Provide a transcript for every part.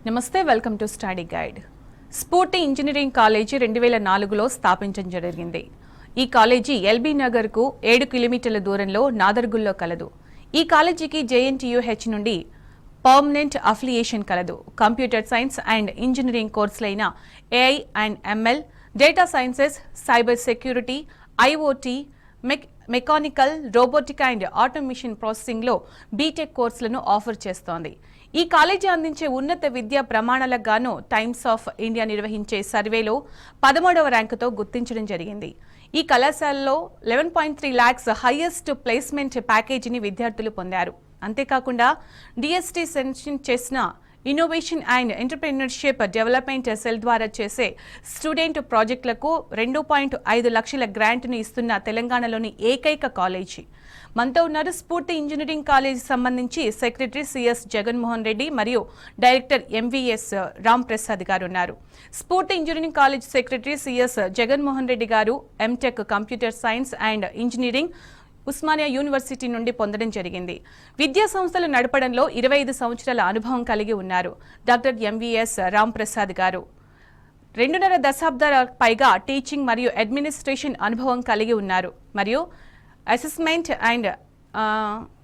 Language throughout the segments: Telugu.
నమస్తే వెల్కమ్ టు స్టడీ గైడ్. స్ఫూర్తి ఇంజనీరింగ్ కాలేజీ 2004లో స్థాపించడం జరిగింది. ఈ కాలేజీ ఎల్బీ నగర్కు 7 కిలోమీటర్ల దూరంలో నాదర్గుల్లో కలదు. ఈ కాలేజీకి JNTUH నుండి పర్మనెంట్ అఫిలియేషన్ కలదు. కంప్యూటర్ సైన్స్ అండ్ ఇంజనీరింగ్ కోర్సులైన AI and ML, data sciences, cyber security, IoT, mechanical, robotic and automation ప్రాసెసింగ్లో బీటెక్ కోర్సులను ఆఫర్ చేస్తోంది. ఈ కాలేజీ అందించే ఉన్నత విద్యా ప్రమాణాలకు గాను టైమ్స్ ఆఫ్ ఇండియా నిర్వహించే సర్వేలో 13వ ర్యాంకుతో గుర్తించడం జరిగింది. ఈ కళాశాలలో 11.3 lakhs హైయెస్ట్ ప్లేస్మెంట్ ప్యాకేజీని విద్యార్థులు పొందారు. అంతేకాకుండా DST సెన్షన్ చేసిన innovation and entrepreneurship development cell ద్వారా చేసే స్టూడెంట్ ప్రాజెక్టులకు 2.5 లక్షల గ్రాంట్ను ఇస్తున్న తెలంగాణలోని ఏకైక కాలేజీ. మనతో ఉన్నారు స్ఫూర్తి ఇంజనీరింగ్ కాలేజీ సంబంధించి సెక్రటరీ సిఎస్ జగన్మోహన్ రెడ్డి మరియు డైరెక్టర్ MVS రామ్ ప్రసాద్ గారు ఉన్నారు. స్ఫూర్తి engineering college secretary CS Jaganmohan Reddy గారు MTech computer science and engineering Osmania university నుండి పొందడం జరిగింది. విద్యా సంస్థలు నడపడంలో 25 సంవత్సరాల అనుభవం కలిగి ఉన్నారు. డాక్టర్ MVS రామ్ ప్రసాద్ గారు 2.5 దశాబ్దాల పైగా టీచింగ్ మరియు అడ్మినిస్ట్రేషన్ అనుభవం కలిగి ఉన్నారు. మరియు అసెస్మెంట్ అండ్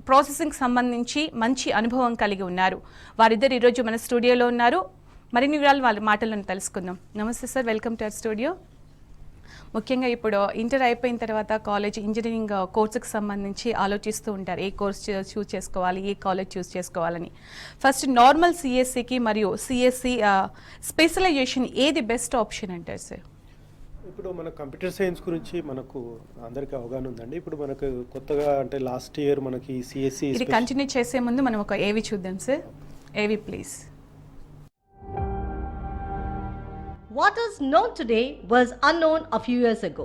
ప్రాసెసింగ్ సంబంధించి మంచి అనుభవం కలిగి ఉన్నారు. వారిద్దరు ఈరోజు మన స్టూడియోలో ఉన్నారు. మరిన్ని వివరాలు వాళ్ళ మాటలను తెలుసుకుందాం. నమస్తే sir, welcome to our studio. ముఖ్యంగా ఇప్పుడు ఇంటర్ అయిపోయిన తర్వాత కాలేజ్ ఇంజనీరింగ్ కోర్సుకు సంబంధించి ఆలోచిస్తూ ఉంటారు, ఏ కోర్స్ చూస్ చేసుకోవాలి, ఏ కాలేజ్ చూస్ చేసుకోవాలని. ఫస్ట్ నార్మల్ CSCకి మరియు CSC స్పెషలైజేషన్ ఏది బెస్ట్ ఆప్షన్ అంటారు సార్? ఇప్పుడు మన కంప్యూటర్ సైన్స్ గురించి మనకు అందరికీ అవగాహన ఉందండి. ఇప్పుడు మనకు కొత్తగా అంటే లాస్ట్ ఇయర్ మనకి CSC ఇది కంటిన్యూ చేసే ముందు మనం ఒక ఏవి చూద్దాం సార్. ఏవి please. What is known today was unknown a few years ago.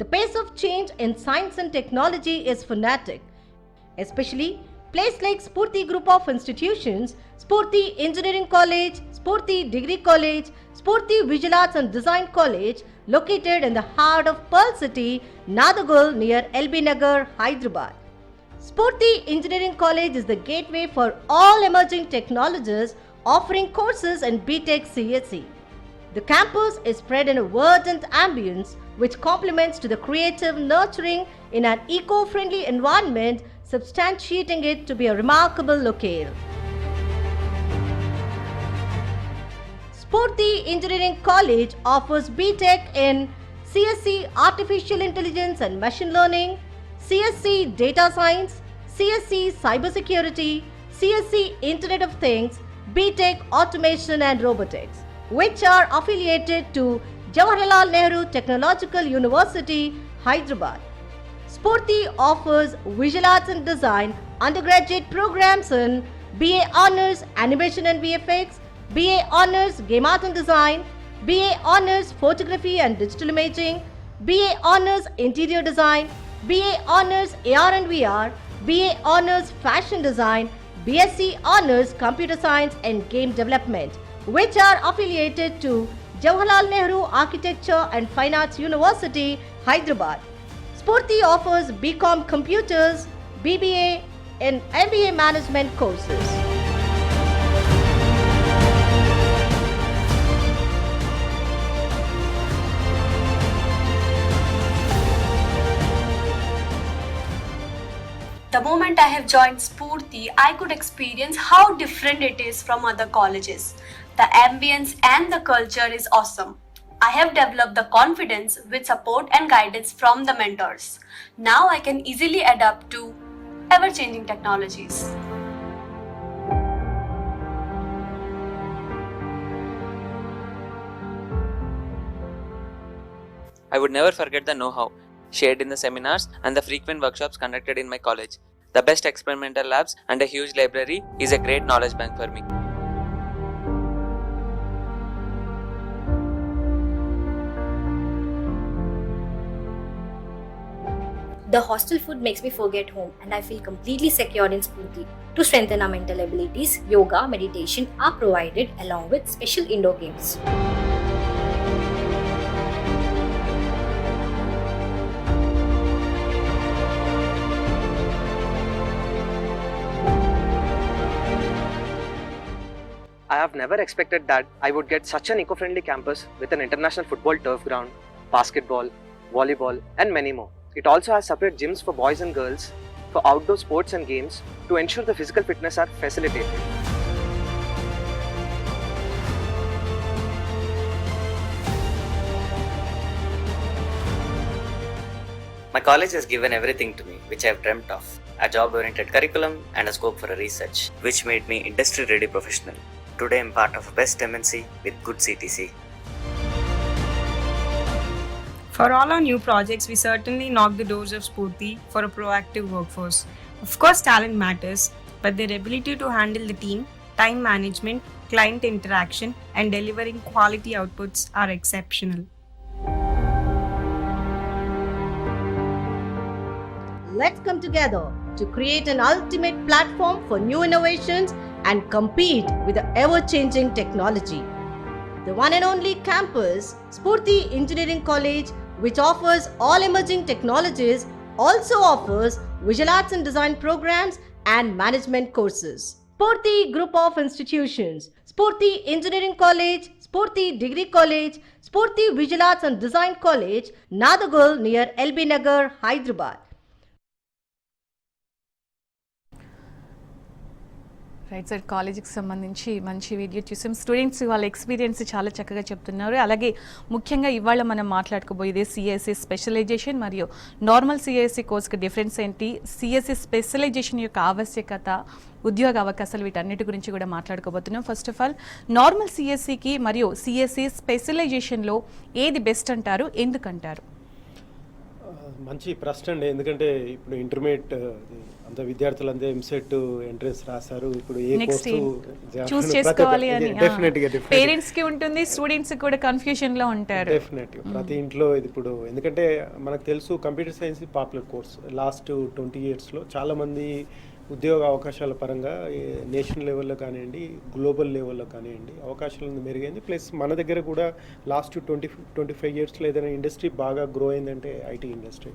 The pace of change in science and technology is frenetic, especially places like Spurti Group of Institutions, Spurti Engineering College, Spurti Degree College, Spurti Visual Arts and Design College, located in the heart of Pearl City, Nadagul near LB Nagar, Hyderabad. Spurti Engineering College is the gateway for all emerging technologies, offering courses in BTech CSC. The campus is spread in a verdant ambience which complements to the creative nurturing in an eco-friendly environment, substantiating it to be a remarkable locale. Spurti Engineering College offers BTech in CSC Artificial Intelligence and Machine Learning, CSC Data Science, CSC Cybersecurity, CSC Internet of Things, BTech Automation and Robotics, which are affiliated to Jawaharlal Nehru Technological University, Hyderabad. Spurti offers Visual Arts and Design undergraduate programs in BA Honours Animation and VFX, BA Honours Game Art and Design, BA Honours Photography and Digital Imaging, BA Honours Interior Design, BA Honours AR and VR, BA Honours Fashion Design, BSc Honours Computer Science and Game Development, which are affiliated to Jawaharlal Nehru Architecture and Fine Arts University, Hyderabad. Spurti offers BCom Computers, BBA and MBA Management courses. The moment I have joined Spurti, I could experience how different it is from other colleges. The ambience and the culture is awesome. I have developed the confidence with support and guidance from the mentors. Now I can easily adapt to ever-changing technologies. I would never forget the know-how shared in the seminars and the frequent workshops conducted in my college. The best experimental labs and a huge library is a great knowledge bank for me. The hostel food makes me forget home and I feel completely secure in Spurti. To strengthen our mental abilities, yoga, meditation are provided along with special indoor games. I have never expected that I would get such an eco-friendly campus with an international football turf ground, basketball, volleyball, and many more. It also has separate gyms for boys and girls for outdoor sports and games to ensure the physical fitness are facilitated. My college has given everything to me which I have dreamt of. A job-oriented curriculum and a scope for a research, which made me industry-ready professional. Today I'm part of a best MNC with good CTC. For all our new projects, we certainly knock the doors of Spurti for a proactive workforce. Of course, talent matters, but their ability to handle the team, time management, client interaction, and delivering quality outputs are exceptional. Let's come together to create an ultimate platform for new innovations and compete with the ever-changing technology. The one and only campus, Spurti Engineering College, which offers all emerging technologies, also offers visual arts and design programs and management courses. Spurti Group of Institutions, Spurti Engineering College, Spurti Degree College, Spurti Visual Arts and Design College, Nadagul near LB Nagar, Hyderabad. Right sir, కాలేజీకి సంబంధించి మంచి వీడియో చూసాం. స్టూడెంట్స్ వాళ్ళ ఎక్స్పీరియన్స్ చాలా చక్కగా చెప్తున్నారు. అలాగే ముఖ్యంగా ఇవాళ మనం మాట్లాడుకోబోయేది సిఎస్సి స్పెషలైజేషన్ మరియు నార్మల్ సిఎస్సి కోర్స్కి డిఫరెన్స్ ఏంటి, సిఎస్సి స్పెషలైజేషన్ యొక్క ఆవశ్యకత, ఉద్యోగ అవకాశాలు, వీటన్నిటి గురించి కూడా మాట్లాడుకోబోతున్నాం. ఫస్ట్ ఆఫ్ ఆల్ నార్మల్ సిఎస్సికి మరియు సిఎస్సి స్పెషలైజేషన్లో ఏది బెస్ట్ అంటారు, ఎందుకంటారు? మంచి ప్రశ్న అండి. ఎందుకంటే ఇప్పుడు ఇంటర్మీడియట్ అంత విద్యార్థులంతా ఎంసెట్ ఎంట్రన్స్ రాశారు. ఇప్పుడు ఏ నెక్స్ట్ కోర్సు చూస్ చేసుకోవాలి అని డెఫినెట్గా పేరెంట్స్ కి ఉంటుంది, స్టూడెంట్స్ కూడా కన్ఫ్యూజన్ లో ఉంటారు. డెఫినెట్గా ప్రతి ఇంట్లో ఇది ఇప్పుడు ఎందుకంటే మనకు తెలుసు computer science popular course. Last 20 yearsలో చాలామంది ఉద్యోగ అవకాశాల పరంగా నేషనల్ లెవెల్లో కానివ్వండి, గ్లోబల్ లెవెల్లో కానివ్వండి అవకాశాలు మెరుగైంది. ప్లస్ మన దగ్గర కూడా లాస్ట్ 25 yearsలో ఏదైనా ఇండస్ట్రీ బాగా గ్రో అయిందంటే ఐటీ ఇండస్ట్రీ.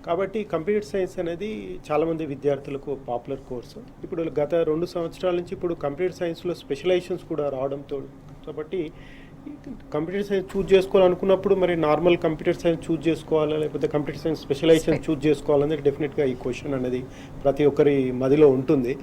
కాబట్టి కంప్యూటర్ సైన్స్ అనేది చాలామంది విద్యార్థులకు పాపులర్ కోర్సు. ఇప్పుడు గత 2 సంవత్సరాల నుంచి ఇప్పుడు కంప్యూటర్ సైన్స్లో స్పెషలైజేషన్స్ కూడా రావడంతో కాబట్టి కంప్యూటర్ సైన్స్ చూజ్ చేసుకోవాలనుకున్నప్పుడు మరి నార్మల్ కంప్యూటర్ సైన్స్ చూజ్ చేసుకోవాలా లేకపోతే కంప్యూటర్ సైన్స్ స్పెషలైజేషన్ చూజ్ చేసుకోవాలనేది డెఫినెట్గా ఈ క్వశ్చన్ అనేది ప్రతి ఒక్కరి మదిలో ఉంటుంది.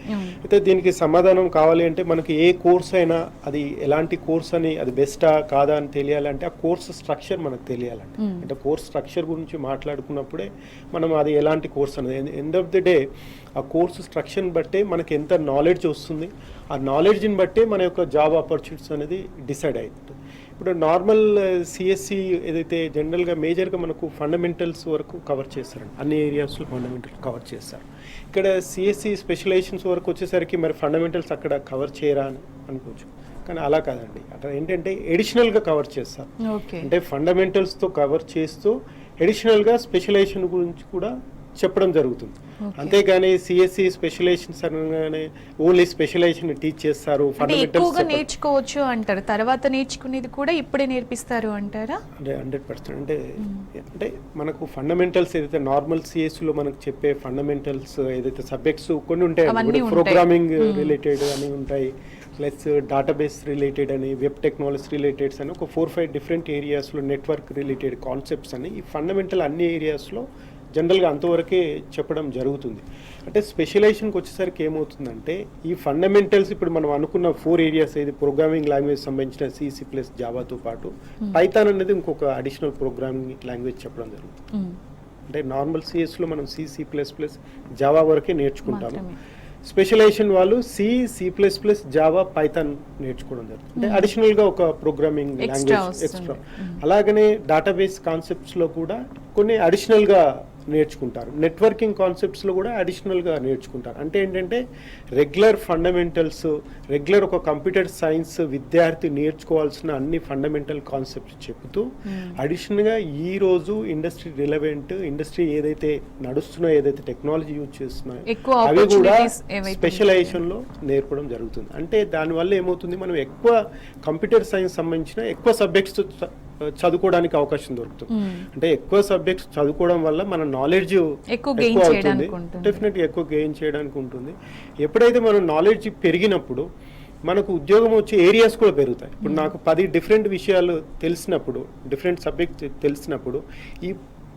అయితే దీనికి సమాధానం కావాలి అంటే మనకి ఏ కోర్స్ అయినా అది ఎలాంటి కోర్స్ అని, అది బెస్టా కాదా అని తెలియాలంటే ఆ కోర్స్ స్ట్రక్చర్ మనకు తెలియాలంటే, అంటే కోర్స్ స్ట్రక్చర్ గురించి మాట్లాడుకున్నప్పుడే మనం అది ఎలాంటి కోర్స్ అనేది ఎండ్ ఆఫ్ ది డే ఆ కోర్సు స్ట్రక్చర్ని బట్టే మనకి ఎంత నాలెడ్జ్ వస్తుంది, ఆ నాలెడ్జ్ని బట్టే మన యొక్క జాబ్ ఆపర్చునిటీస్ అనేది డిసైడ్ అవుతుంది. ఇప్పుడు నార్మల్ సిఎస్సి ఏదైతే జనరల్గా మేజర్గా మనకు ఫండమెంటల్స్ వరకు కవర్ చేస్తారండి, అన్ని ఏరియాస్లో ఫండమెంటల్స్ కవర్ చేస్తారు. ఇక్కడ సిఎస్సి స్పెషలైజేషన్స్ వరకు వచ్చేసరికి మరి ఫండమెంటల్స్ అక్కడ కవర్ చేయరా అని అనుకోవచ్చు, కానీ అలా కాదండి. అక్కడ ఏంటంటే ఎడిషనల్గా కవర్ చేస్తారు. అంటే ఫండమెంటల్స్తో కవర్ చేస్తూ ఎడిషనల్గా స్పెషలైజేషన్ గురించి కూడా చెప్పడం జరుగుతుంది. అంతేగాని సిఎస్సి స్పెషలైజేషన్స్ అనగానే ఓన్లీ స్పెషలైజేషన్ టీచ్ చేస్తారు, ఎక్కువగా నేర్చుకోవచ్చు అంటారు, తర్వాత నేర్చుకునేది కూడా ఇప్పుడే నేర్పిస్తారు అంటారా? అంటే 100%. అంటే మనకు ఫండమెంటల్స్ ఏదైతే నార్మల్ సిఎస్సిలో మనకు చెప్పే ఫండమెంటల్స్ ఏదైతే సబ్జెక్ట్స్ కొన్ని ఉంటాయి, ప్రోగ్రామింగ్ రిలేటెడ్ అని ఉంటాయి, ప్లస్ డేటాబేస్ రిలేటెడ్ అని, వెబ్ టెక్నాలజీ రిలేటెడ్స్ అని ఒక 4-5 డిఫరెంట్ ఏరియాస్లో, నెట్వర్క్ రిలేటెడ్ కాన్సెప్ట్స్ అని ఈ ఫండమెంటల్ అన్ని ఏరియాస్లో జనరల్గా అంతవరకే చెప్పడం జరుగుతుంది. అంటే స్పెషలైజేషన్కి వచ్చేసరికి ఏమవుతుందంటే ఈ ఫండమెంటల్స్ ఇప్పుడు మనం అనుకున్న 4 ఏరియాస్ ఏది ప్రోగ్రామింగ్ లాంగ్వేజ్ సంబంధించిన సిసి ప్లస్ జావాతో పాటు పైథాన్ అనేది ఇంకొక అడిషనల్ ప్రోగ్రామింగ్ లాంగ్వేజ్ చెప్పడం జరుగుతుంది. అంటే నార్మల్ సిఎస్లో మనం C++, జావా వరకే నేర్చుకుంటాము. స్పెషలైజేషన్ వాళ్ళు C++, జావా, పైథాన్ నేర్చుకోవడం జరుగుతుంది. అంటే అడిషనల్గా ఒక ప్రోగ్రామింగ్ లాంగ్వేజ్ ఎక్స్ట్రా. అలాగనే డేటాబేస్ కాన్సెప్ట్స్లో కూడా కొన్ని అడిషనల్గా నేర్చుకుంటారు. నెట్వర్కింగ్ కాన్సెప్ట్స్లో కూడా అడిషనల్గా నేర్చుకుంటారు. అంటే ఏంటంటే రెగ్యులర్ ఫండమెంటల్స్, రెగ్యులర్ ఒక కంప్యూటర్ సైన్స్ విద్యార్థి నేర్చుకోవాల్సిన అన్ని ఫండమెంటల్ కాన్సెప్ట్స్ చెబుతూ అడిషనల్గా ఈరోజు ఇండస్ట్రీ రిలవెంట్, ఇండస్ట్రీ ఏదైతే నడుస్తున్నాయో, ఏదైతే టెక్నాలజీ యూజ్ చేస్తున్నాయో అవి కూడా స్పెషలైజేషన్లో నేర్పడం జరుగుతుంది. అంటే దానివల్ల ఏమవుతుంది, మనం ఎక్కువ కంప్యూటర్ సైన్స్ సంబంధించిన ఎక్కువ సబ్జెక్ట్స్ చదువుకోవడానికి అవకాశం దొరుకుతుంది. అంటే ఎక్కువ సబ్జెక్ట్స్ చదువుకోవడం వల్ల మన నాలెడ్జ్ ఎక్కువ అవుతుంది, డెఫినెట్గా ఎక్కువ గెయిన్ చేయడానికి ఉంటుంది. ఎప్పుడైతే మన నాలెడ్జ్ పెరిగినప్పుడు మనకు ఉద్యోగం వచ్చే ఏరియాస్ కూడా పెరుగుతాయి. ఇప్పుడు నాకు 10 డిఫరెంట్ విషయాలు తెలిసినప్పుడు, డిఫరెంట్ సబ్జెక్ట్ తెలిసినప్పుడు, ఈ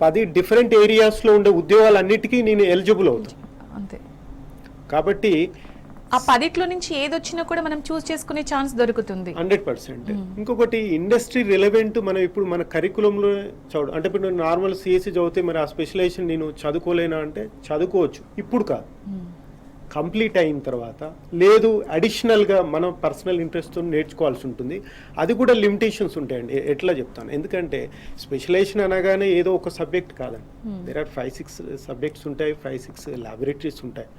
10 డిఫరెంట్ ఏరియాస్లో ఉండే ఉద్యోగాలన్నిటికీ నేను ఎలిజిబుల్ అవుతాను. అంతే. కాబట్టి ఆ 10లో నుంచి ఏదొచ్చినా కూడా మనం చూస్ చేసుకునే ఛాన్స్ దొరుకుతుంది. 100%. ఇంకొకటి ఇండస్ట్రీ రిలవెంట్ మనం ఇప్పుడు మన కరికులంలో చదువు, అంటే ఇప్పుడు నార్మల్ సిఎస్సి చదివితే మరి ఆ స్పెషలైజేషన్ నేను చదువుకోలేనా అంటే చదువుకోవచ్చు, ఇప్పుడు కాదు, కంప్లీట్ అయిన తర్వాత. లేదు అడిషనల్గా మనం పర్సనల్ ఇంట్రెస్ట్తో నేర్చుకోవాల్సి ఉంటుంది. అది కూడా లిమిటేషన్స్ ఉంటాయండి. ఎట్లా చెప్తాను, ఎందుకంటే స్పెషలైజేషన్ అనగానే ఏదో ఒక సబ్జెక్ట్ కాదండి. దేర్ ఆర్ 5-6 సబ్జెక్ట్స్ ఉంటాయి, 5-6 ల్యాబొరేటరీస్ ఉంటాయి.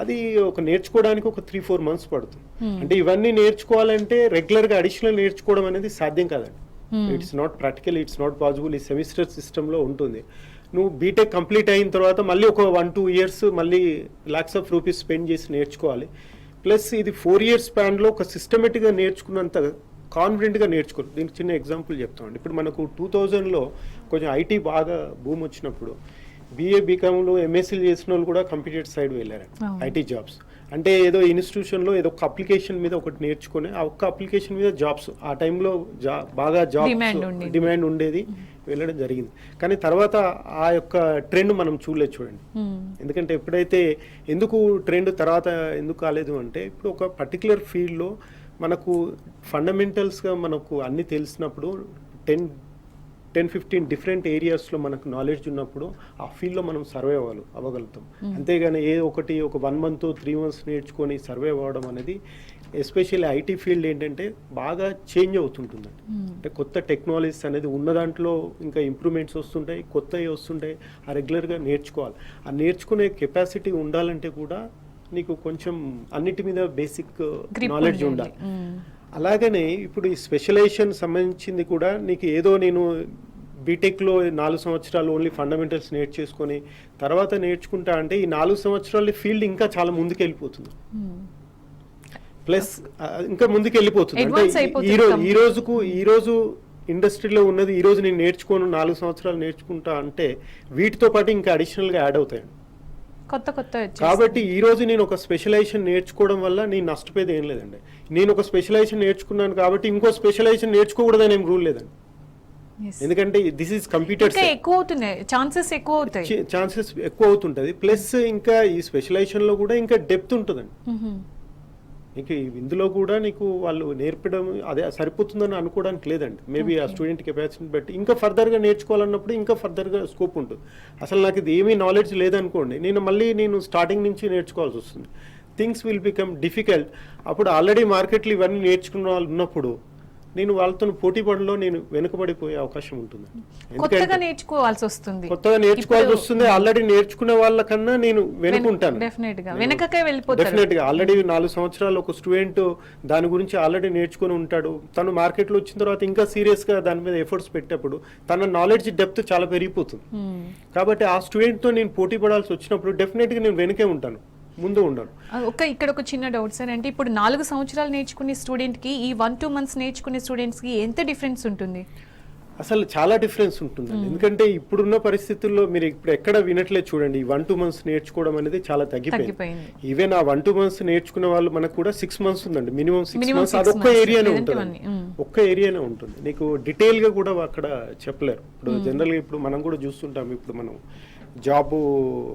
అది ఒక నేర్చుకోవడానికి ఒక 3-4 మంత్స్ పడుతుంది. అంటే ఇవన్నీ నేర్చుకోవాలంటే రెగ్యులర్గా అడిషనల్ నేర్చుకోవడం అనేది సాధ్యం కాదండి. It's not practical, it's not possible. ఈ సెమిస్టర్ సిస్టంలో ఉంటుంది. నువ్వు బీటెక్ కంప్లీట్ అయిన తర్వాత మళ్ళీ ఒక 1-2 ఇయర్స్ మళ్ళీ lakhs of rupees స్పెండ్ చేసి నేర్చుకోవాలి. ప్లస్ ఇది 4 years స్పాన్లో ఒక సిస్టమేటిక్గా నేర్చుకున్నంత కాన్ఫిడెంట్గా నేర్చుకోవాలి. దీనికి చిన్న ఎగ్జాంపుల్ చెప్తామండి. ఇప్పుడు మనకు 2000లో కొంచెం ఐటీ బాగా బూమ్ వచ్చినప్పుడు BA BComలో MSCలు చేసిన వాళ్ళు కూడా కంప్యూటర్ సైడ్ వెళ్ళారు, ఐటీ జాబ్స్. అంటే ఏదో ఇన్స్టిట్యూషన్లో ఏదో ఒక అప్లికేషన్ మీద ఒకటి నేర్చుకుని ఆ ఒక్క అప్లికేషన్ మీద జాబ్స్, ఆ టైంలో బాగా జాబ్ డిమాండ్ ఉండేది, వెళ్ళడం జరిగింది. కానీ తర్వాత ఆ యొక్క ట్రెండ్ మనం చూడలేదు చూడండి. ఎందుకంటే ఎప్పుడైతే ఎందుకు ట్రెండ్ తర్వాత ఎందుకు కాలేదు అంటే, ఇప్పుడు ఒక పర్టికులర్ ఫీల్డ్లో మనకు ఫండమెంటల్స్గా మనకు అన్నీ తెలిసినప్పుడు 10-15 డిఫరెంట్ ఏరియాస్లో మనకు నాలెడ్జ్ ఉన్నప్పుడు ఆ ఫీల్డ్లో మనం సర్వే అవ్వగలుగుతాం. అంతేగాని ఒక 1 month 3 months నేర్చుకొని సర్వే అవ్వడం అనేది, ఎస్పెషల్లీ ఐటీ ఫీల్డ్ ఏంటంటే బాగా చేంజ్ అవుతుంటుందండి. అంటే కొత్త టెక్నాలజీస్ అనేది ఉన్న దాంట్లో ఇంకా ఇంప్రూవ్మెంట్స్ వస్తుంటాయి, కొత్తవి వస్తుంటాయి. ఆ రెగ్యులర్గా నేర్చుకోవాలి. ఆ నేర్చుకునే కెపాసిటీ ఉండాలంటే కూడా నీకు కొంచెం అన్నిటి మీద బేసిక్ నాలెడ్జ్ ఉండాలి. అలాగనే ఇప్పుడు ఈ స్పెషలైజేషన్ సంబంధించింది కూడా నీకు ఏదో నేను బీటెక్లో 4 సంవత్సరాలు ఓన్లీ ఫండమెంటల్స్ నేర్చేసుకొని తర్వాత నేర్చుకుంటా అంటే ఈ 4 సంవత్సరాల ఫీల్డ్ ఇంకా చాలా ముందుకు వెళ్ళిపోతుంది. ప్లస్ ఇంకా ముందుకు వెళ్ళిపోతుంది. అంటే ఈ రోజు ఇండస్ట్రీలో ఉన్నది ఈ రోజు నేను నేర్చుకోను 4 సంవత్సరాలు నేర్చుకుంటా అంటే వీటితో పాటు ఇంకా అడిషనల్గా యాడ్ అవుతాయి. కాబట్టి ఈ రోజు నేను ఒక స్పెషలైజేషన్ నేర్చుకోవడం వల్ల నేను నష్టపోయేది ఏం లేదండి. నేను ఒక స్పెషలైజేషన్ నేర్చుకున్నాను కాబట్టి ఇంకో స్పెషలైజేషన్ నేర్చుకోకూడదని ఏం రూల్ లేదండి. ఎందుకంటే దిస్ ఈజ్ కంప్యూటర్, ఛాన్సెస్ ఎక్కువ అవుతుంటది. ప్లస్ ఇంకా ఈ స్పెషలైజేషన్ లో కూడా ఇంకా డెప్త్ ఉంటుందండి. నీకు ఇందులో కూడా నీకు వాళ్ళు నేర్పడం అదే సరిపోతుందని అనుకోవడానికి లేదండి. మేబీ ఆ స్టూడెంట్ కెపాసిటీని బట్టి ఇంకా ఫర్దర్గా నేర్చుకోవాలన్నప్పుడు ఇంకా ఫర్దర్గా స్కోప్ ఉంటుంది. అసలు నాకు ఇది ఏమీ నాలెడ్జ్ లేదనుకోండి, నేను స్టార్టింగ్ నుంచి నేర్చుకోవాల్సి వస్తుంది. Things will become difficult. అప్పుడు ఆల్రెడీ మార్కెట్లో ఇవన్నీ నేర్చుకున్న వాళ్ళు ఉన్నప్పుడు నేను వాళ్ళతో పోటీ పడలో నేను వెనుకబడిపోయే అవకాశం ఉంటుంది. కొత్తగా నేర్చుకోవాల్సి వస్తుంది. ఆల్రెడీ నేర్చుకునే వాళ్ళకన్నా నేను వెనుకుంటాను. డెఫినెట్ గా ఆల్రెడీ 4 సంవత్సరాలు ఒక స్టూడెంట్ దాని గురించి ఆల్రెడీ నేర్చుకుని ఉంటాడు. తను మార్కెట్లో వచ్చిన తర్వాత ఇంకా సీరియస్ గా దాని మీద ఎఫర్ట్స్ పెట్టేప్పుడు తన నాలెడ్జ్ డెప్త్ చాలా పెరిగిపోతుంది. కాబట్టి ఆ స్టూడెంట్ తో నేను పోటీ పడాల్సి వచ్చినప్పుడు డెఫినెట్ గా నేను వెనుకే ఉంటాను, ముందు ఉండను. ఇక్కడ ఒక చిన్న డౌట్ సార్, అంటే ఇప్పుడు 4 సంవత్సరాలు నేర్చుకునే స్టూడెంట్ కి ఈ 1-2 months నేర్చుకునే స్టూడెంట్స్ కి ఎంత డిఫరెన్స్ ఉంటుంది? అసలు చాలా డిఫరెన్స్ ఉంటుందండి. ఎందుకంటే ఇప్పుడున్న పరిస్థితుల్లో మీరు ఇప్పుడు ఎక్కడ వినట్లేదు చూడండి, 1-2 months నేర్చుకోవడం అనేది చాలా తగ్గిపోయింది. ఈవెన్ ఆ 1-2 months నేర్చుకునే వాళ్ళు మనకు కూడా 6 months ఉందండి, మినిమం 6 months. అదొక్క ఏరియానే ఉంటుంది, ఒక్క ఏరియానే ఉంటుంది. నీకు డీటెయిల్ గా కూడా అక్కడ చెప్పలేరు. ఇప్పుడు జనరల్ గా ఇప్పుడు మనం కూడా చూస్తుంటాం, ఇప్పుడు మనం జాబ్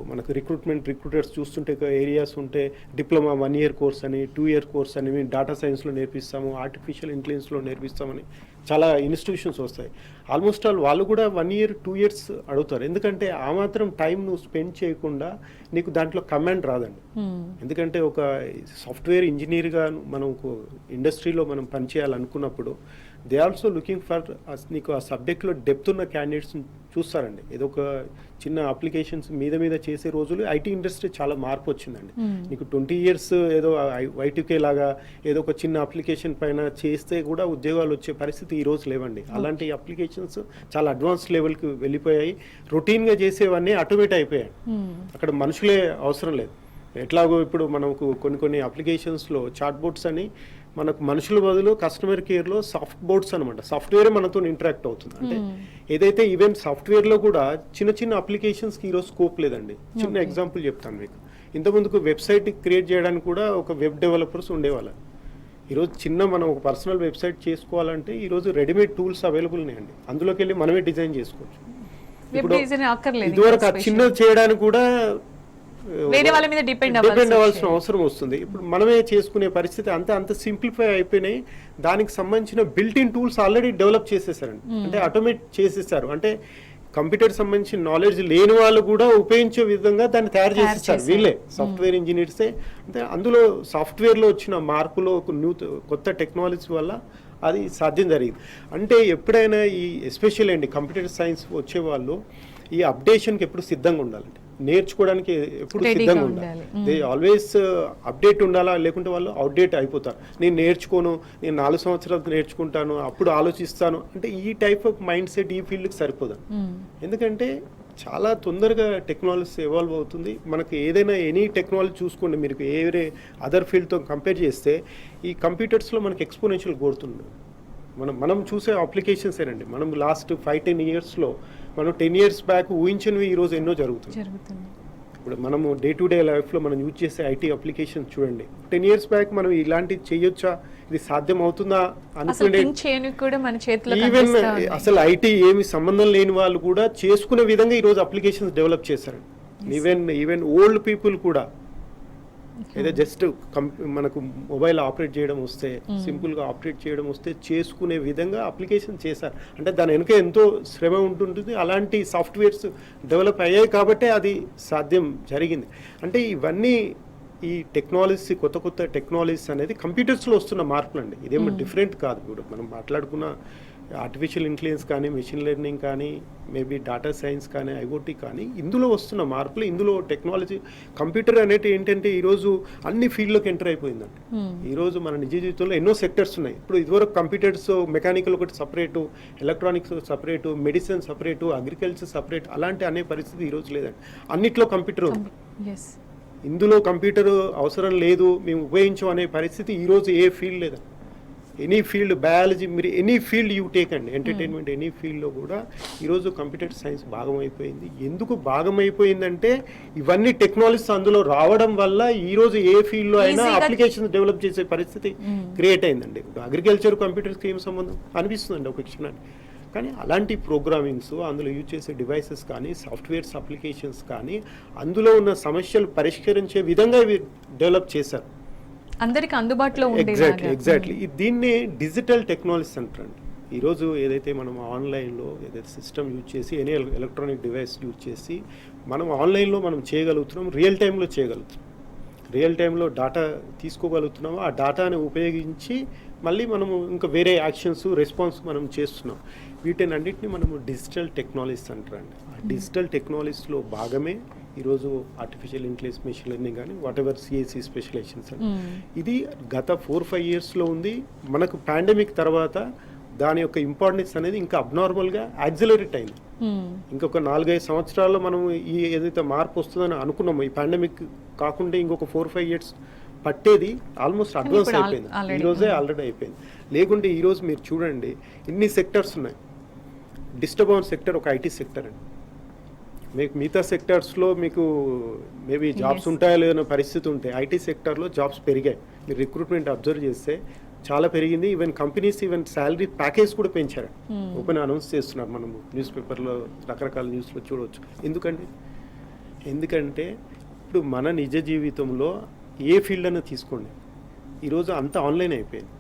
మనకు రిక్రూటర్స్ చూస్తుంటే ఏరియాస్ ఉంటే డిప్లొమా 1 year కోర్స్ అని 2 year కోర్స్ అని మేము డేటా సైన్స్లో నేర్పిస్తాము, ఆర్టిఫిషియల్ ఇంటెలిజెన్స్లో నేర్పిస్తామని చాలా ఇన్స్టిట్యూషన్స్ వస్తాయి. ఆల్మోస్ట్ వాళ్ళు కూడా 1 year 2 years అడుగుతారు. ఎందుకంటే ఆ మాత్రం టైం నువ్వు స్పెండ్ చేయకుండా నీకు దాంట్లో కమాండ్ రాదండి. ఎందుకంటే ఒక సాఫ్ట్వేర్ ఇంజనీర్గా మనకు ఇండస్ట్రీలో మనం పనిచేయాలనుకున్నప్పుడు దే ఆల్సో లుకింగ్ ఫర్ నీకు ఆ సబ్జెక్ట్లో డెప్త్ ఉన్న క్యాండిడేట్స్ చూస్తారండి. ఏదో ఒక చిన్న అప్లికేషన్స్ మీద చేసే రోజులు ఐటీ ఇండస్ట్రీ చాలా మార్పు వచ్చిందండి. నీకు 20 years ఏదో Y2K లాగా ఏదో ఒక చిన్న అప్లికేషన్ పైన చేస్తే కూడా ఉద్యోగాలు వచ్చే పరిస్థితి ఈ రోజు లేవండి. అలాంటి అప్లికేషన్స్ చాలా అడ్వాన్స్ లెవెల్కి వెళ్ళిపోయాయి. రొటీన్గా చేసేవన్నీ ఆటోమేట్ అయిపోయాయి. అక్కడ మనుషులే అవసరం లేదు. ఎట్లాగో ఇప్పుడు మనకు కొన్ని అప్లికేషన్స్లో చాట్ బోట్స్ అని మనకు మనుషుల బదులు కస్టమర్ కేర్లో సాఫ్ట్ బోర్డ్స్ అనమాట, సాఫ్ట్వేర్ మనతో ఇంటరాక్ట్ అవుతుంది. అంటే ఏదైతే ఈవెన్ సాఫ్ట్వేర్లో కూడా చిన్న అప్లికేషన్స్కి ఈరోజు స్కోప్ లేదండి. చిన్న ఎగ్జాంపుల్ చెప్తాను మీకు. ఇంతకుముందుకు వెబ్సైట్ క్రియేట్ చేయడానికి కూడా ఒక వెబ్ డెవలపర్స్ ఉండేవాళ్ళు. ఈరోజు చిన్న మనం ఒక పర్సనల్ వెబ్సైట్ చేసుకోవాలంటే ఈరోజు రెడీమేడ్ టూల్స్ అవైలబుల్ ఉన్నాయండి, అందులోకి వెళ్ళి మనమే డిజైన్ చేసుకోవచ్చు. వెబ్ డిజైన్ అక్కర్లేదు, ఇదివరకు ఆ చిన్నది చేయడానికి కూడా వేరే వాళ్ళ మీద డిపెండ్ అవ్వాల్సిన అవసరం వస్తుంది. ఇప్పుడు మనమే చేసుకునే పరిస్థితి అంత సింప్లిఫై అయిపోయినాయి. దానికి సంబంధించిన built in tools already develop చేసేసారండి, అంటే ఆటోమేట్ చేసేసారు. అంటే కంప్యూటర్ సంబంధించిన నాలెడ్జ్ లేని వాళ్ళు కూడా ఉపయోగించే విధంగా దాన్ని తయారు చేసేస్తారు వీళ్ళే, సాఫ్ట్వేర్ ఇంజనీర్సే. అంటే అందులో సాఫ్ట్వేర్లో వచ్చిన మార్పులో కొత్త టెక్నాలజీ వల్ల అది సాధ్యం జరిగింది. అంటే ఎప్పుడైనా ఈ ఎస్పెషల్ అండి కంప్యూటర్ సైన్స్ వచ్చే వాళ్ళు ఈ అప్డేషన్కి ఎప్పుడు సిద్ధంగా ఉండాలండి, నేర్చుకోవడానికి ఎప్పుడు సిద్ధంగా ఉండాలి. దే ఆల్వేస్ అప్డేట్ ఉండాలా, లేకుంటే వాళ్ళు అవుట్డేట్ అయిపోతారు. నేను నేర్చుకోను, నేను 4 సంవత్సరాలు నేర్చుకుంటాను, అప్పుడు ఆలోచిస్తాను అంటే ఈ టైప్ ఆఫ్ మైండ్ సెట్ ఈ ఫీల్డ్కి సరిపోదు. ఎందుకంటే చాలా తొందరగా టెక్నాలజీ ఎవాల్వ్ అవుతుంది. మనకు ఏదైనా ఎనీ టెక్నాలజీ చూసుకోండి, మీరు వేరే అదర్ ఫీల్డ్తో కంపేర్ చేస్తే ఈ కంప్యూటర్స్లో మనకి ఎక్స్పోనెన్షియల్ గ్రోత్ ఉంది. మనం చూసే అప్లికేషన్స్ ఏనండి, మనం లాస్ట్ 5-10 ఇయర్స్లో మనం 10 ఇయర్స్ బ్యాక్ ఊహించినవి ఈరోజు ఎన్నో జరుగుతుంది. ఇప్పుడు మనము డే టు డే లైఫ్లో మనం యూజ్ చేసే ఐటీ అప్లికేషన్స్ చూడండి, 10 ఇయర్స్ బ్యాక్ మనం ఇలాంటివి చేయొచ్చా, ఇది సాధ్యం అవుతుందా అనుకునే, ఈవెన్ అసలు ఐటీ ఏమి సంబంధం లేని వాళ్ళు కూడా చేసుకునే విధంగా ఈరోజు అప్లికేషన్స్ డెవలప్ చేశారండి. ఈవెన్ ఓల్డ్ పీపుల్ కూడా ఏదో జస్ట్ మనకు మొబైల్ ఆపరేట్ చేయడం వస్తే, సింపుల్గా ఆపరేట్ చేయడం వస్తే చేసుకునే విధంగా అప్లికేషన్ చేశారు. అంటే దాని వెనుక ఎంతో శ్రమ ఉంటుంటుంది. అలాంటి సాఫ్ట్వేర్స్ డెవలప్ అయ్యాయి కాబట్టే అది సాధ్యం జరిగింది. అంటే ఇవన్నీ ఈ టెక్నాలజీ, కొత్త టెక్నాలజీస్ అనేది కంప్యూటర్స్లో వస్తున్న మార్పులు అండి. ఇదేమో డిఫరెంట్ కాదు. ఇప్పుడు మనం మాట్లాడుకున్న ఆర్టిఫిషియల్ ఇంటెలిజెన్స్ కానీ, మెషిన్ లెర్నింగ్ కానీ, మేబీ డాటా సైన్స్ కానీ, ఐఓటీ కానీ, ఇందులో వస్తున్న మార్పులు, ఇందులో టెక్నాలజీ, కంప్యూటర్ అనేది ఏంటంటే ఈరోజు అన్ని ఫీల్డ్లోకి ఎంటర్ అయిపోయిందండి. ఈరోజు మన నిజ జీవితంలో ఎన్నో సెక్టర్స్ ఉన్నాయి. ఇప్పుడు ఇదివరకు కంప్యూటర్స్, మెకానికల్ ఒకటి separate, electronics separate, medicine separate, agriculture separate, అలాంటి అనే పరిస్థితి ఈరోజు లేదండి. అన్నిట్లో కంప్యూటర్ ఉంది. ఇందులో కంప్యూటర్ అవసరం లేదు, మేము ఉపయోగించం అనే పరిస్థితి ఈరోజు ఏ ఫీల్డ్ లేదండి. ఎనీ ఫీల్డ్, బయాలజీ, మీరు ఎనీ ఫీల్డ్ యూ టేక్ అండి, ఎంటర్టైన్మెంట్, ఎనీ ఫీల్డ్లో కూడా ఈరోజు కంప్యూటర్ సైన్స్ భాగమైపోయింది. ఎందుకు భాగమైపోయిందంటే ఇవన్నీ టెక్నాలజీస్ అందులో రావడం వల్ల ఈరోజు ఏ ఫీల్డ్లో అయినా అప్లికేషన్స్ డెవలప్ చేసే పరిస్థితి క్రియేట్ అయిందండి. ఇప్పుడు అగ్రికల్చర్ కంప్యూటర్స్కి ఏం సంబంధం అనిపిస్తుందండి ఒక క్షణానికి. కానీ అలాంటి ప్రోగ్రామింగ్స్, అందులో యూజ్ చేసే డివైసెస్ కానీ, సాఫ్ట్వేర్స్ అప్లికేషన్స్ కానీ, అందులో ఉన్న సమస్యలు పరిష్కరించే విధంగా ఇవి డెవలప్ చేశారు, అందరికి అందుబాటులో. ఎగ్జాక్ట్లీ దీన్నే డిజిటల్ టెక్నాలజీస్ అంటారండి. ఈరోజు ఏదైతే మనం ఆన్లైన్లో ఏదైతే సిస్టమ్ యూజ్ చేసి, ఎనీ ఎలక్ట్రానిక్ డివైస్ యూజ్ చేసి మనం ఆన్లైన్లో మనం చేయగలుగుతున్నాం, రియల్ టైంలో చేయగలుగుతున్నాం, రియల్ టైంలో డేటా తీసుకోగలుగుతున్నాము. ఆ డేటాని ఉపయోగించి మళ్ళీ మనము ఇంకా వేరే యాక్షన్స్, రెస్పాన్స్ మనం చేస్తున్నాం. వీటిని అన్నింటినీ మనము డిజిటల్ టెక్నాలజీస్ అంటారండి. ఆ డిజిటల్ టెక్నాలజీస్లో భాగమే ఈరోజు ఆర్టిఫిషియల్ ఇంటెలిజెన్స్, మెషిన్ లెర్నింగ్ కానీ, వాట్ ఎవర్ సిఎస్సి స్పెషలైజేషన్స్ అని. ఇది గత 4-5 ఇయర్స్లో ఉంది. మనకు పాండమిక్ తర్వాత దాని యొక్క ఇంపార్టెన్స్ అనేది ఇంకా అబ్నార్మల్గా యాక్సిలరేట్ అయింది. ఇంకొక 4-5 సంవత్సరాల్లో మనం ఈ ఏదైతే మార్పు వస్తుందని అనుకున్నామో, ఈ పాండమిక్ కాకుండా ఇంకొక 4-5 ఇయర్స్ పట్టేది ఆల్మోస్ట్ అడ్వాన్స్ అయిపోయింది. ఈరోజే ఆల్రెడీ అయిపోయింది. లేకుంటే ఈరోజు మీరు చూడండి ఇన్ని సెక్టర్స్ ఉన్నాయి. డిస్టర్బెన్స్ సెక్టర్ ఒక ఐటీ సెక్టర్ అండి. మీకు మిగతా సెక్టర్స్లో మీకు మేబీ జాబ్స్ ఉంటాయో లేదనే పరిస్థితి ఉంటే, ఐటీ సెక్టర్లో జాబ్స్ పెరిగాయి. మీరు రిక్రూట్మెంట్ అబ్జర్వ్ చేస్తే చాలా పెరిగింది. ఈవెన్ కంపెనీస్ శాలరీ ప్యాకేజ్ కూడా పెంచారు. ఓపెన్ అనౌన్స్ చేస్తున్నారు, మనము న్యూస్ పేపర్లో, రకరకాల న్యూస్లో చూడవచ్చు. ఎందుకంటే ఇప్పుడు మన నిజ జీవితంలో ఏ ఫీల్డ్ అన్నా తీసుకోండి, ఈరోజు అంతా ఆన్లైన్ అయిపోయింది.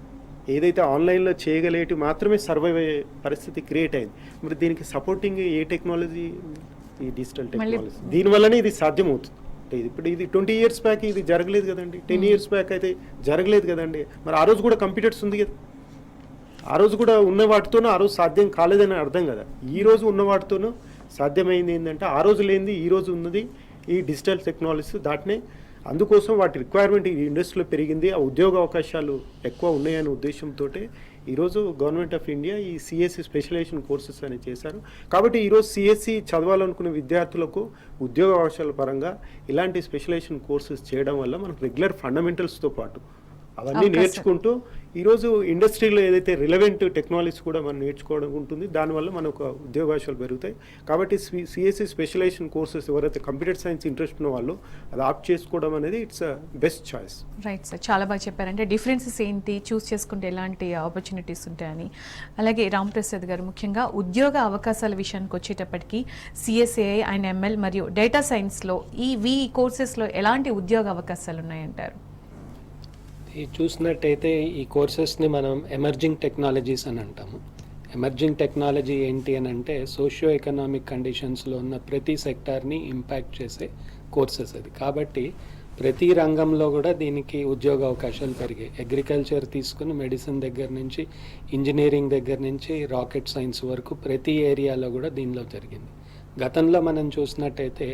ఏదైతే ఆన్లైన్లో చేయగలేటి మాత్రమే సర్వైవ్ అయ్యే పరిస్థితి క్రియేట్ అయింది. మరి దీనికి సపోర్టింగ్ ఏ టెక్నాలజీ? ఈ డిజిటల్ టెక్నాలజీ. దీనివల్లనే ఇది సాధ్యమవుతుంది. ఇప్పుడు ఇది 20 ఇయర్స్ బ్యాక్ ఇది జరగలేదు కదండి, 10 ఇయర్స్ బ్యాక్ అయితే జరగలేదు కదండి. మరి ఆ రోజు కూడా కంప్యూటర్స్ ఉంది కదా, ఆ రోజు కూడా ఉన్న వాటితోనూ ఆ రోజు సాధ్యం కాలేదని అర్థం కదా. ఈ రోజు ఉన్న వాటితోనూ సాధ్యమైంది ఏంటంటే ఆ రోజు లేనిది ఈ రోజు ఉన్నది ఈ డిజిటల్ టెక్నాలజీస్. దాటినే అందుకోసం వాటి రిక్వైర్మెంట్ ఈ ఇండస్ట్రీలో పెరిగింది, ఆ ఉద్యోగ అవకాశాలు ఎక్కువ ఉన్నాయనే ఉద్దేశంతో ఈరోజు గవర్నమెంట్ ఆఫ్ ఇండియా ఈ సిఎస్సి స్పెషలైజేషన్ కోర్సెస్ అని చేశారు. కాబట్టి ఈరోజు సిఎస్సి చదవాలనుకునే విద్యార్థులకు ఉద్యోగ అవకాశాల పరంగా ఇలాంటి స్పెషలైజేషన్ కోర్సెస్ చేయడం వల్ల మనకు రెగ్యులర్ ఫండమెంటల్స్తో పాటు అవన్నీ అవకాశం. నేర్చుకుంటూ ఈరోజు ఇండస్ట్రీలో ఏదైతే రిలవెంట్ టెక్నాలజీస్ కూడా మనం నేర్చుకోవడం ఉంటుంది, దానివల్ల మనకు ఉద్యోగావకాశాలు పెరుగుతాయి. కాబట్టి సిఎస్సి స్పెషలైజేషన్ కోర్సెస్ ఎవరైతే కంప్యూటర్ సైన్స్ ఇంట్రెస్ట్ ఉన్న వాళ్ళు అది ఆప్ట్ చేసుకోవడం అనేది it's best choice. Right sir, చాలా బాగా చెప్పారంటే డిఫరెన్సెస్ ఏంటి, చూస్ చేసుకుంటే ఎలాంటి ఆపర్చునిటీస్ ఉంటాయని. అలాగే రామప్రసాద్ గారు, ముఖ్యంగా ఉద్యోగ అవకాశాల విషయానికి వచ్చేటప్పటికి సిఎస్ఏఐ అండ్ ఎంఎల్ మరియు డేటా సైన్స్లో ఈ కోర్సెస్లో ఎలాంటి ఉద్యోగ అవకాశాలు ఉన్నాయంటారు? చూసినట్టయితే ఈ కోర్సెస్ని మనం ఎమర్జింగ్ టెక్నాలజీస్ అని అంటాము. ఎమర్జింగ్ టెక్నాలజీ ఏంటి అని అంటే సోషియో ఎకనామిక్ కండిషన్స్లో ఉన్న ప్రతి సెక్టార్ని ఇంపాక్ట్ చేసే కోర్సెస్ అది. కాబట్టి ప్రతి రంగంలో కూడా దీనికి ఉద్యోగ అవకాశాలు పెరిగాయి. అగ్రికల్చర్ తీసుకుని మెడిసిన్ దగ్గర నుంచి, ఇంజనీరింగ్ దగ్గర నుంచి, రాకెట్ సైన్స్ వరకు ప్రతి ఏరియాలో కూడా దీనిలో జరిగింది. గతంలో మనం చూసినట్టయితే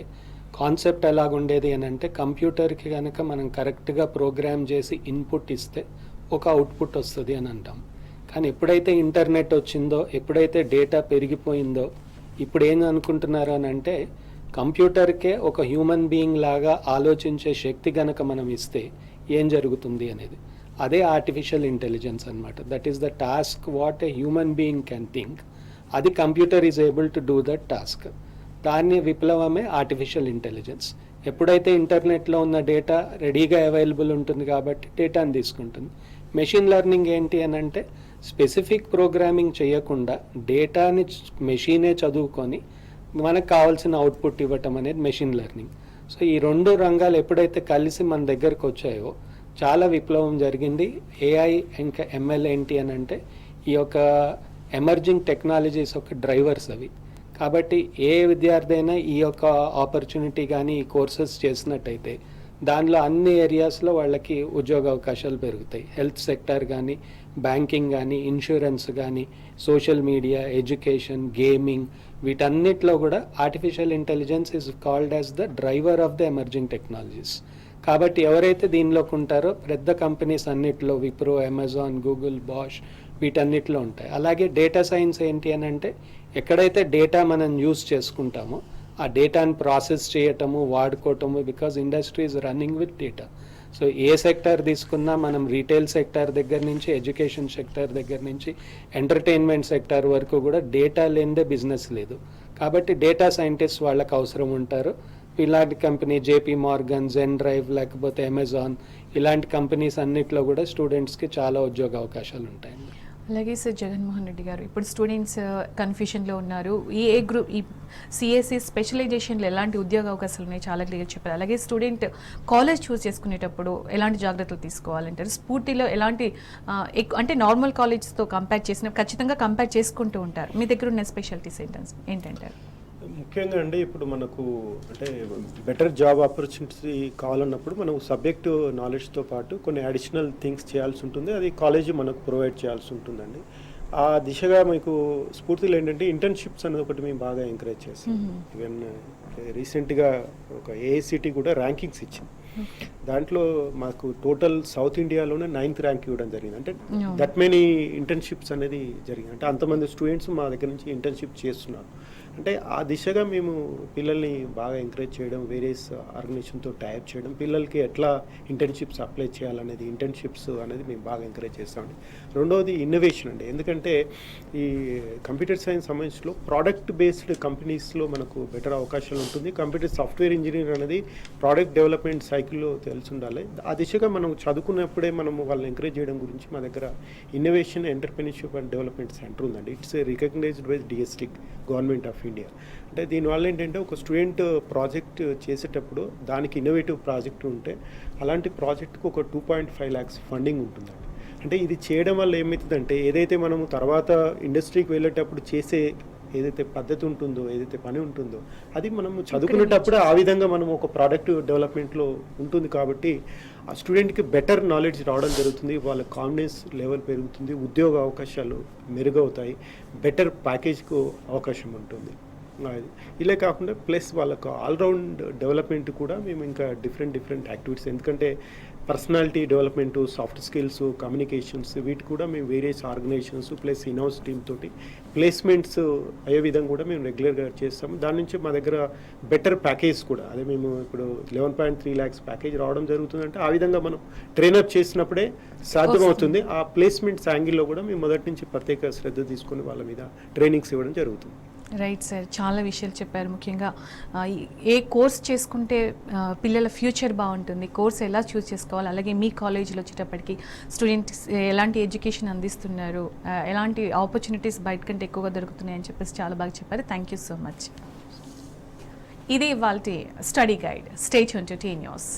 కాన్సెప్ట్ ఎలాగుండేది అని అంటే కంప్యూటర్కి కనుక మనం కరెక్ట్గా ప్రోగ్రామ్ చేసి ఇన్పుట్ ఇస్తే ఒక అవుట్పుట్ వస్తుంది అని అంటాం. కానీ ఎప్పుడైతే ఇంటర్నెట్ వచ్చిందో, ఎప్పుడైతే డేటా పెరిగిపోయిందో, ఇప్పుడు ఏం అనుకుంటున్నారు అని అంటే కంప్యూటర్కే ఒక హ్యూమన్ బీయింగ్ లాగా ఆలోచించే శక్తి గనక మనం ఇస్తే ఏం జరుగుతుంది అనేది. అదే ఆర్టిఫిషియల్ ఇంటెలిజెన్స్ అనమాట. That is the task what a human being can think. అది computer is able to do that task. దాన్ని విప్లవమే ఆర్టిఫిషియల్ ఇంటెలిజెన్స్. ఎప్పుడైతే ఇంటర్నెట్లో ఉన్న డేటా రెడీగా అవైలబుల్ ఉంటుంది కాబట్టి డేటాని తీసుకుంటుంది. మెషిన్ లెర్నింగ్ ఏంటి అని అంటే స్పెసిఫిక్ ప్రోగ్రామింగ్ చేయకుండా డేటాని మెషీనే చదువుకొని మనకు కావాల్సిన అవుట్పుట్ ఇవ్వటం అనేది మెషిన్ లెర్నింగ్. సో ఈ రెండు రంగాలు ఎప్పుడైతే కలిసి మన దగ్గరకు వచ్చాయో చాలా విప్లవం జరిగింది. ఏఐ ఇంకా ఎంఎల్ ఏంటి అని అంటే ఈ యొక్క ఎమర్జింగ్ టెక్నాలజీస్ యొక్క డ్రైవర్స్ అవి. కాబట్టి ఏ విద్యార్థి అయినా ఈ యొక్క ఆపర్చునిటీ కానీ ఈ కోర్సెస్ చేసినట్టయితే దానిలో అన్ని ఏరియాస్లో వాళ్ళకి ఉద్యోగ అవకాశాలు పెరుగుతాయి. హెల్త్ సెక్టర్ కానీ, బ్యాంకింగ్ కానీ, ఇన్సూరెన్స్ కానీ, సోషల్ మీడియా, ఎడ్యుకేషన్, గేమింగ్, వీటన్నిటిలో కూడా artificial intelligence is called as the driver of the emerging technologies. కాబట్టి ఎవరైతే దీనిలోకి ఉంటారో పెద్ద కంపెనీస్ అన్నిటిలో విప్రో, అమెజాన్, గూగుల్, బాష్ వీటన్నిటిలో ఉంటాయి. అలాగే డేటా సైన్స్ ఏంటి అని అంటే ఎక్కడైతే డేటా మనం యూస్ చేసుకుంటామో ఆ డేటాని ప్రాసెస్ చేయటము, వాడుకోవటము, because industry is running with data. So ఏ సెక్టర్ తీసుకున్నా మనం రీటైల్ సెక్టర్ దగ్గర నుంచి, ఎడ్యుకేషన్ సెక్టర్ దగ్గర నుంచి, ఎంటర్టైన్మెంట్ సెక్టర్ వరకు కూడా డేటా లేనిదే బిజినెస్ లేదు. కాబట్టి డేటా సైంటిస్ట్ వాళ్ళకి అవసరం ఉంటారు. ఇలాంటి కంపెనీ జేపీ మార్గన్, జెన్ డ్రైవ్, లేకపోతే అమెజాన్, ఇలాంటి కంపెనీస్ అన్నిట్లో కూడా స్టూడెంట్స్కి చాలా ఉద్యోగ అవకాశాలు ఉంటాయండి. అలాగే సార్, జగన్మోహన్ రెడ్డి గారు, ఇప్పుడు స్టూడెంట్స్ కన్ఫ్యూషన్లో ఉన్నారు. ఈ గ్రూప్, ఈ సిఎస్సి స్పెషలైజేషన్లో ఎలాంటి ఉద్యోగ అవకాశాలు ఉన్నాయి చాలా క్లియర్ చెప్పారు. అలాగే స్టూడెంట్ కాలేజ్ చూస్ చేసుకునేటప్పుడు ఎలాంటి జాగ్రత్తలు తీసుకోవాలంటారు? స్ఫూర్తిలో ఎలాంటి అంటే నార్మల్ కాలేజ్తో కంపేర్ చేసిన ఖచ్చితంగా కంపేర్ చేసుకుంటూ ఉంటారు. మీ దగ్గర ఉన్న స్పెషాలిటీస్ ఏంటంటారు? ముఖ్యంగా అండి ఇప్పుడు మనకు అంటే బెటర్ జాబ్ ఆపర్చునిటీ కావాలన్నప్పుడు మనం సబ్జెక్టు నాలెడ్జ్తో పాటు కొన్ని అడిషనల్ థింగ్స్ చేయాల్సి ఉంటుంది. అది కాలేజీ మనకు ప్రొవైడ్ చేయాల్సి ఉంటుందండి. ఆ దిశగా మీకు స్ఫూర్తిలో ఏంటంటే ఇంటర్న్షిప్స్ అనేది ఒకటి మేము బాగా ఎంకరేజ్ చేస్తాం. ఈవెన్ రీసెంట్గా ఒక ఏఐసిటీ కూడా ర్యాంకింగ్స్ ఇచ్చింది. దాంట్లో మాకు టోటల్ సౌత్ ఇండియాలోనే 9th ర్యాంక్ ఇవ్వడం జరిగింది. అంటే దట్ మెనీ ఇంటర్న్షిప్స్ అనేది జరిగింది. అంటే అంతమంది స్టూడెంట్స్ మా దగ్గర నుంచి ఇంటర్న్షిప్ చేస్తున్నారు. అంటే ఆ దిశగా మేము పిల్లల్ని బాగా ఎంకరేజ్ చేయడం, వేరియస్ ఆర్గనైజేషన్తో టైప్ చేయడం, పిల్లలకి ఎట్లా ఇంటర్న్షిప్స్ అప్లై చేయాలనేది, ఇంటర్న్షిప్స్ అనేది మేము బాగా ఎంకరేజ్ చేస్తామండి. రెండవది ఇన్నోవేషన్ అండి. ఎందుకంటే ఈ కంప్యూటర్ సైన్స్ సంబంధించిలో ప్రోడక్ట్ బేస్డ్ కంపెనీస్లో మనకు బెటర్ అవకాశాలు ఉంటుంది. కంప్యూటర్ సాఫ్ట్వేర్ ఇంజనీర్ అనేది ప్రోడక్ట్ డెవలప్మెంట్ సైకిల్లో తెలిసి ఉండాలి. ఆ దిశగా మనం చదువుకున్నప్పుడే మనం వాళ్ళని ఎంకరేజ్ చేయడం గురించి మా దగ్గర innovation, entrepreneurship and development centre ఉందండి. ఇట్స్ రికగ్నైజ్డ్ బై డిఎస్టిక్, గవర్నమెంట్ ఆఫ్ ఇండియా. అంటే దీనివల్ల ఏంటంటే ఒక స్టూడెంట్ ప్రాజెక్ట్ చేసేటప్పుడు దానికి ఇన్నోవేటివ్ ప్రాజెక్ట్ ఉంటే అలాంటి ప్రాజెక్ట్కి ఒక 2.5 lakhs ఫండింగ్ ఉంటుందండి. అంటే ఇది చేయడం వల్ల ఏమవుతుందంటే ఏదైతే మనము తర్వాత ఇండస్ట్రీకి వెళ్ళేటప్పుడు చేసే ఏదైతే పద్ధతి ఉంటుందో, ఏదైతే పని ఉంటుందో అది మనము చదువుకునేటప్పుడు ఆ విధంగా మనం ఒక ప్రోడక్ట్ డెవలప్మెంట్లో ఉంటుంది. కాబట్టి ఆ స్టూడెంట్కి బెటర్ నాలెడ్జ్ రావడం జరుగుతుంది, వాళ్ళ కాన్ఫిడెన్స్ లెవెల్ పెరుగుతుంది, ఉద్యోగ అవకాశాలు మెరుగవుతాయి, బెటర్ ప్యాకేజ్కు అవకాశం ఉంటుంది. ఇలా కాకుండా ప్లస్ వాళ్ళకు ఆల్రౌండ్ డెవలప్మెంట్ కూడా మేము ఇంకా డిఫరెంట్ యాక్టివిటీస్, ఎందుకంటే personality development, soft skills, communications వీటి కూడా మేము various organisations plus inhouse team తోటి ప్లేస్మెంట్స్ అయ్యే విధంగా కూడా మేము రెగ్యులర్గా చేస్తాము. దాని నుంచి మా దగ్గర బెటర్ ప్యాకేజ్ కూడా అదే మేము ఇప్పుడు 11.3 lakhs ప్యాకేజ్ రావడం జరుగుతుందంటే ఆ విధంగా మనం ట్రైనప్ చేసినప్పుడే సాధ్యమవుతుంది. ఆ ప్లేస్మెంట్స్ యాంగిల్లో కూడా మేము మొదటి నుంచి ప్రత్యేక శ్రద్ధ తీసుకొని వాళ్ళ మీద ట్రైనింగ్స్ ఇవ్వడం జరుగుతుంది. రైట్ సార్, చాలా విషయాలు చెప్పారు. ముఖ్యంగా ఏ కోర్స్ చేసుకుంటే పిల్లల ఫ్యూచర్ బాగుంటుంది, కోర్స్ ఎలా చూస్ చేసుకోవాలి, అలాగే మీ కాలేజీలో వచ్చేటప్పటికి స్టూడెంట్స్ ఎలాంటి ఎడ్యుకేషన్ అందిస్తున్నారు, ఎలాంటి ఆపర్చునిటీస్ బయట కంటే ఎక్కువగా దొరుకుతున్నాయి అని చెప్పేసి చాలా బాగా చెప్పారు. Thank you so much. ఇది ఇవాల్టి study guide. Stay tune to T news.